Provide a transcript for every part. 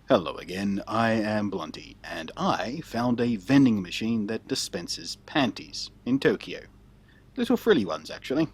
Hello again, I am Blunty, and I found a vending machine that dispenses panties in Tokyo. Little frilly ones, actually,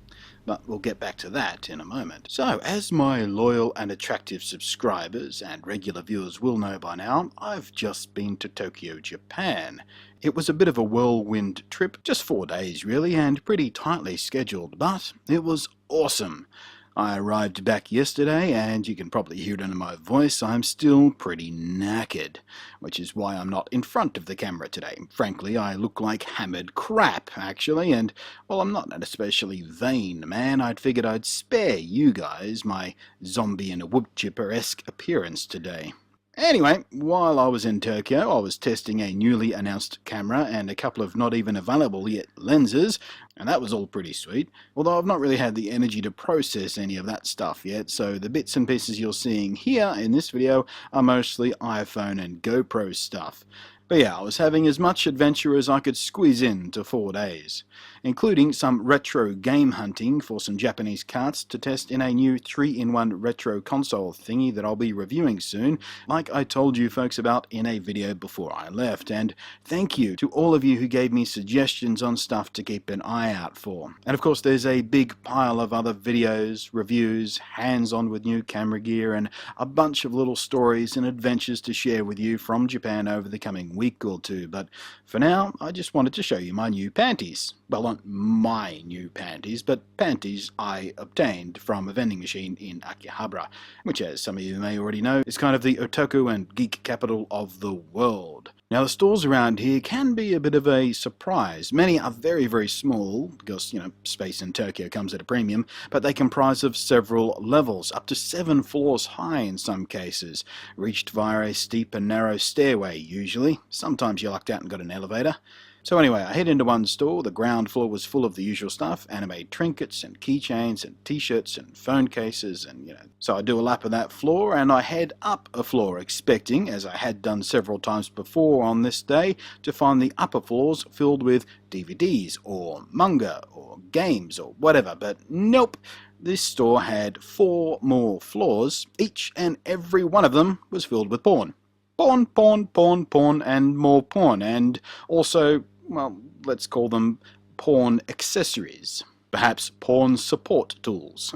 but we'll get back to that in a moment. So, as my loyal and attractive subscribers and regular viewers will know by now, I've just been to Tokyo, Japan. It was a bit of a whirlwind trip, just 4 days really, and pretty tightly scheduled, but it was awesome. I arrived back yesterday, and you can probably hear it in my voice, I'm still pretty knackered, which is why I'm not in front of the camera today. Frankly, I look like hammered crap, actually, and, well, I'm not an especially vain man. I'd figured I'd spare you guys my zombie and a wood chipper-esque appearance today. Anyway, while I was in Tokyo, I was testing a newly announced camera and a couple of not even available yet lenses, and that was all pretty sweet, although I've not really had the energy to process any of that stuff yet, so the bits and pieces you're seeing here in this video are mostly iPhone and GoPro stuff. But yeah, I was having as much adventure as I could squeeze into 4 days, including some retro game hunting for some Japanese carts to test in a new 3-in-1 retro console thingy that I'll be reviewing soon, like I told you folks about in a video before I left, and thank you to all of you who gave me suggestions on stuff to keep an eye out for. And of course there's a big pile of other videos, reviews, hands-on with new camera gear, and a bunch of little stories and adventures to share with you from Japan over the coming week or two, but for now I just wanted to show you my new panties. Well, not my new panties, but panties I obtained from a vending machine in Akihabara, which, as some of you may already know, is kind of the otaku and geek capital of the world. Now, the stores around here can be a bit of a surprise. Many are very, very small, because, space in Tokyo comes at a premium, but they comprise of several levels, up to 7 floors high in some cases, reached via a steep and narrow stairway usually. Sometimes you lucked out and got an elevator. So anyway, I head into one store. The ground floor was full of the usual stuff, anime trinkets and keychains and t-shirts and phone cases and, So I do a lap of that floor and I head up a floor, expecting, as I had done several times before on this day, to find the upper floors filled with DVDs or manga or games or whatever, but nope. This store had 4 more floors. Each and every one of them was filled with porn. Porn, porn, porn, porn, and more porn, and also, well, let's call them porn accessories. Perhaps porn support tools.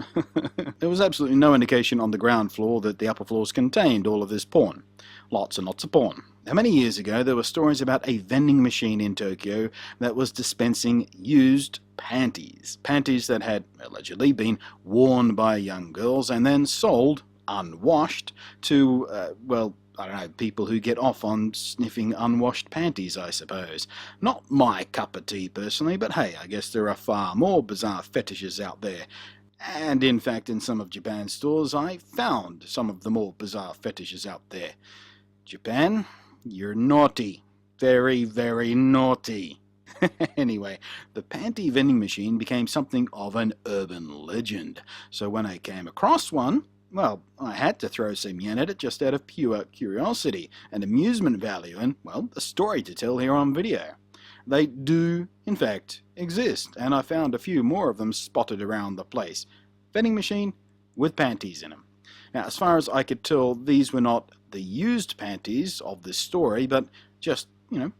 There was absolutely no indication on the ground floor that the upper floors contained all of this porn. Lots and lots of porn. Now, many years ago, there were stories about a vending machine in Tokyo that was dispensing used panties. Panties that had allegedly been worn by young girls and then sold, unwashed, to, I don't know, people who get off on sniffing unwashed panties, I suppose. Not my cup of tea personally, but hey, I guess there are far more bizarre fetishes out there. And in fact, in some of Japan's stores, I found some of the more bizarre fetishes out there. Japan, you're naughty. Very, very naughty. Anyway, the panty vending machine became something of an urban legend. So when I came across one, well, I had to throw some yen at it just out of pure curiosity and amusement value and, well, a story to tell here on video. They do, in fact, exist, and I found a few more of them spotted around the place. Vending machine with panties in them. Now, as far as I could tell, these were not the used panties of this story, but just,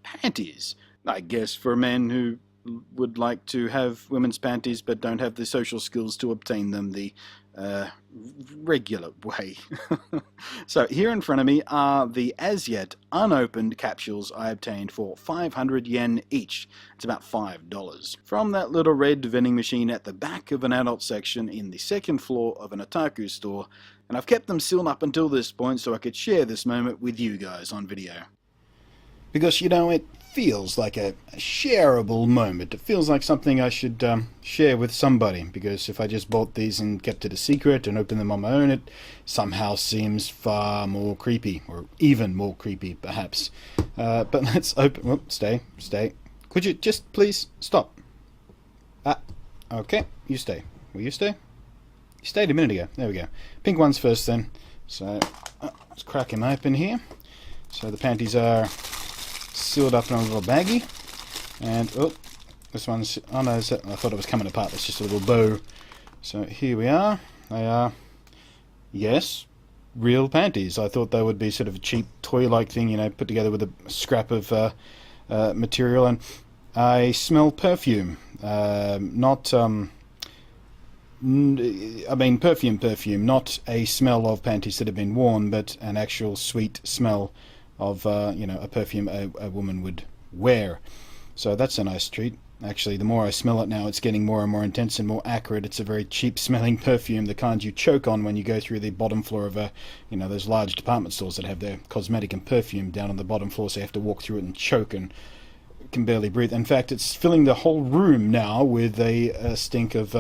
panties. I guess for men who would like to have women's panties but don't have the social skills to obtain them the regular way. So here in front of me are the as yet unopened capsules I obtained for 500 yen each. It's about $5. From that little red vending machine at the back of an adult section in the second floor of an otaku store, and I've kept them sealed up until this point so I could share this moment with you guys on video. Because, it feels like a shareable moment. It feels like something I should share with somebody, because if I just bought these and kept it a secret and opened them on my own, it somehow seems far more creepy, or even more creepy, perhaps. But let's open... Whoop, stay. Could you just please stop? Okay, you stay. Will you stay? You stayed a minute ago. There we go. Pink ones first, then. So, let's crack them open here. So the panties are sealed up in a little baggie, and this one's, oh no, I thought it was coming apart. It's just a little bow. So here we are. They are, yes, real panties. I thought they would be sort of a cheap toy-like thing, you know, put together with a scrap of material. And I smell perfume, not I mean perfume, not a smell of panties that have been worn, but an actual sweet smell of you know, a perfume a woman would wear. So that's a nice treat. Actually, the more I smell it now, it's getting more and more intense and more accurate. It's a very cheap smelling perfume, the kind you choke on when you go through the bottom floor of a, you know, those large department stores that have their cosmetic and perfume down on the bottom floor, so you have to walk through it and choke and can barely breathe. In fact, it's filling the whole room now with a stink of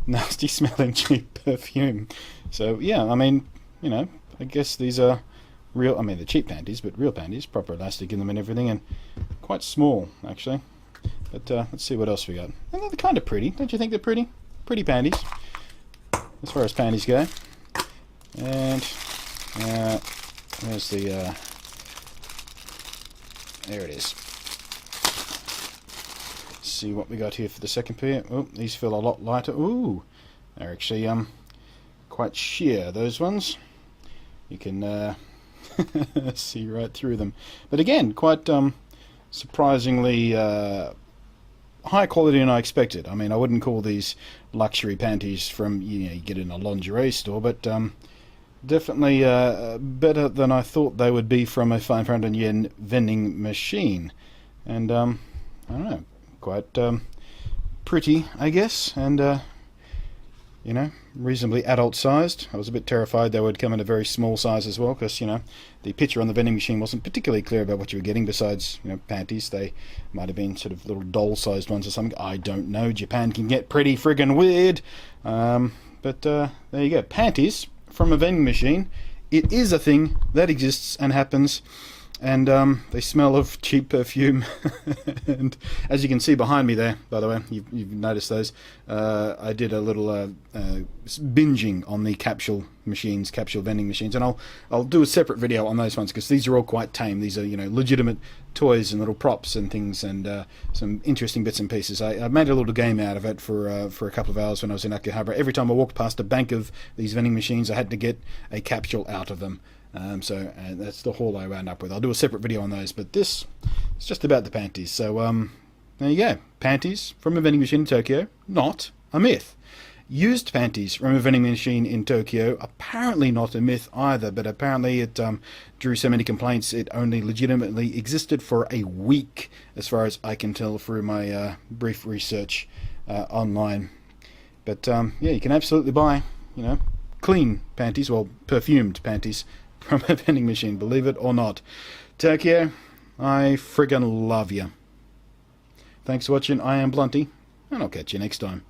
nasty smelling cheap perfume. So yeah, I mean, you know, I guess these are real, I mean they're cheap panties, but real panties, proper elastic in them and everything, and quite small actually. But let's see what else we got. And they're kind of pretty, don't you think they're pretty? Pretty panties, as far as panties go. And where's the there it is. See what we got here for the second pair. Oh, these feel a lot lighter. Ooh, they're actually quite sheer, those ones. You can see right through them. But again, quite surprisingly higher quality than I expected. I mean, I wouldn't call these luxury panties from, you know, you get in a lingerie store, but definitely better than I thought they would be from a 500 yen vending machine. And I don't know, quite pretty, I guess, and you know, reasonably adult sized. I was a bit terrified they would come in a very small size as well, because, you know, the picture on the vending machine wasn't particularly clear about what you were getting. Besides, you know, panties, they might have been sort of little doll sized ones or something. I don't know. Japan can get pretty friggin' weird. But there you go, panties from a vending machine. It is a thing that exists and happens. And they smell of cheap perfume. And as you can see behind me there, by the way, you've noticed those, I did a little binging on the capsule machines, capsule vending machines, and I'll do a separate video on those ones, because these are all quite tame. These are, you know, legitimate toys and little props and things, and some interesting bits and pieces. I made a little game out of it for a couple of hours when I was in Akihabara. Every time I walked past a bank of these vending machines, I had to get a capsule out of them. So that's the haul I wound up with. I'll do a separate video on those, but this is just about the panties. So there you go. Panties from a vending machine in Tokyo, not a myth. Used panties from a vending machine in Tokyo, apparently not a myth either, but apparently it drew so many complaints it only legitimately existed for a week, as far as I can tell through my brief research online. But yeah, you can absolutely buy, you know, clean panties, well, perfumed panties, from a vending machine, believe it or not. Tokyo, I friggin' love you. Thanks for watching. I am Blunty, and I'll catch you next time.